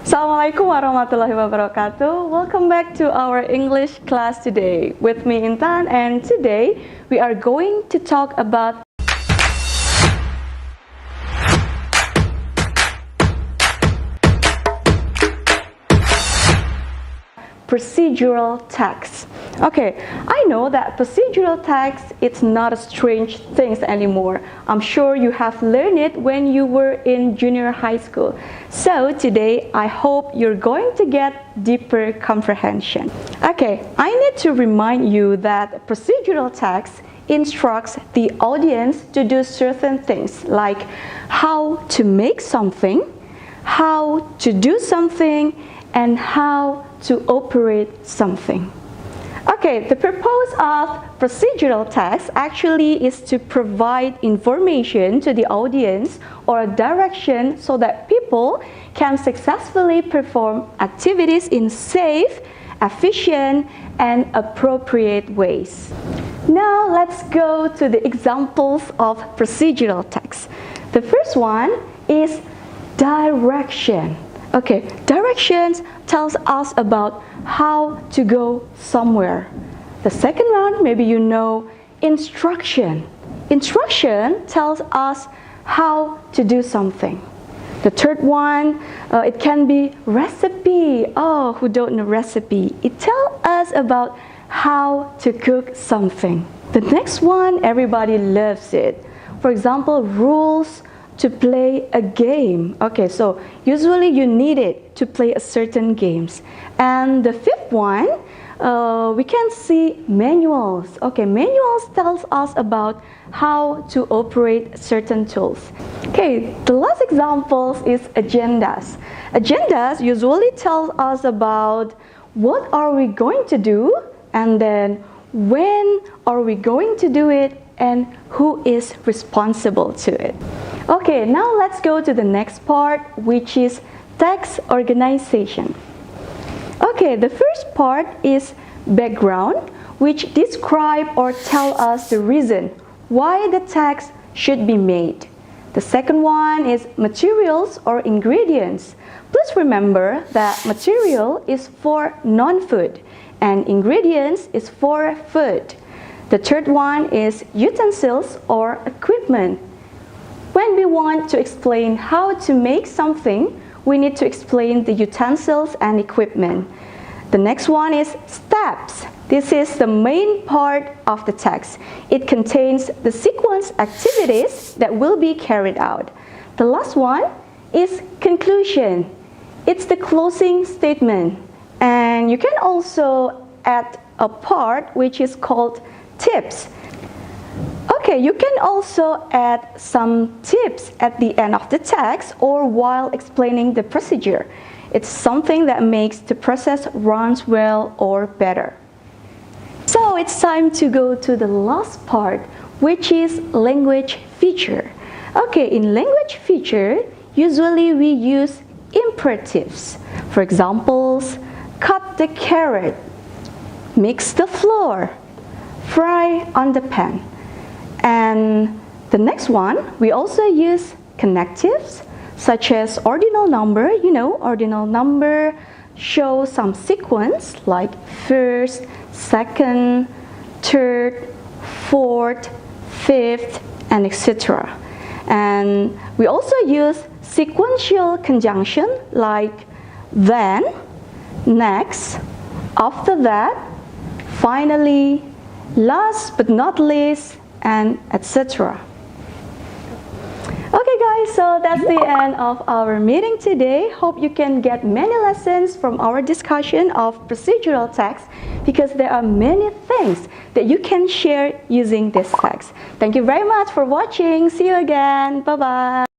Assalamualaikum warahmatullahi wabarakatuh. Welcome back to our English class today. With me Intan, and today we are going to talk about procedural text. Okay, I know that procedural text, it's not a strange thing anymore. I'm sure you have learned it when you were in junior high school. So today, I hope you're going to get deeper comprehension. Okay, I need to remind you that procedural text instructs the audience to do certain things like how to make something, how to do something, and how to operate something. Okay, the purpose of procedural text actually is to provide information to the audience or a direction so that people can successfully perform activities in safe, efficient, and appropriate ways. Now let's go to the examples of procedural text. The first one is direction. Okay, directions tells us about how to go somewhere. The second one, maybe you know, instruction. Instruction tells us how to do something. The third one, it can be recipe. Oh, who don't know recipe? It tells us about how to cook something. The next one, everybody loves it. For example, rules to play a game. Okay, so usually you need it to play a certain games. And the fifth one, we can see manuals. Okay, manuals tells us about how to operate certain tools. Okay, the last example is agendas. Agendas usually tell us about what are we going to do, and then when are we going to do it, and who is responsible to it. Okay, now let's go to the next part, which is text organization. Okay, the first part is background, which describe or tell us the reason why the text should be made. The second one is materials or ingredients. Please remember that material is for non-food and ingredients is for food. The third one is utensils or equipment. When we want to explain how to make something, we need to explain the utensils and equipment. The next one is steps. This is the main part of the text. It contains the sequence activities that will be carried out. The last one is conclusion. It's the closing statement. And you can also add a part which is called tips. Okay, you can also add some tips at the end of the text or while explaining the procedure. It's something that makes the process runs well or better. So it's time to go to the last part, which is language feature. Okay, in language feature, usually we use imperatives. For examples, cut the carrot, mix the flour, fry on the pan. And the next one, we also use connectives such as ordinal number. You know, ordinal number shows some sequence like first, second, third, fourth, fifth, and etc. And we also use sequential conjunction like then, next, after that, finally, last but not least, and etc. Okay guys, so that's the end of our meeting today. Hope you can get many lessons from our discussion of procedural text because there are many things that you can share using this text. Thank you very much for watching. See you again. Bye-bye.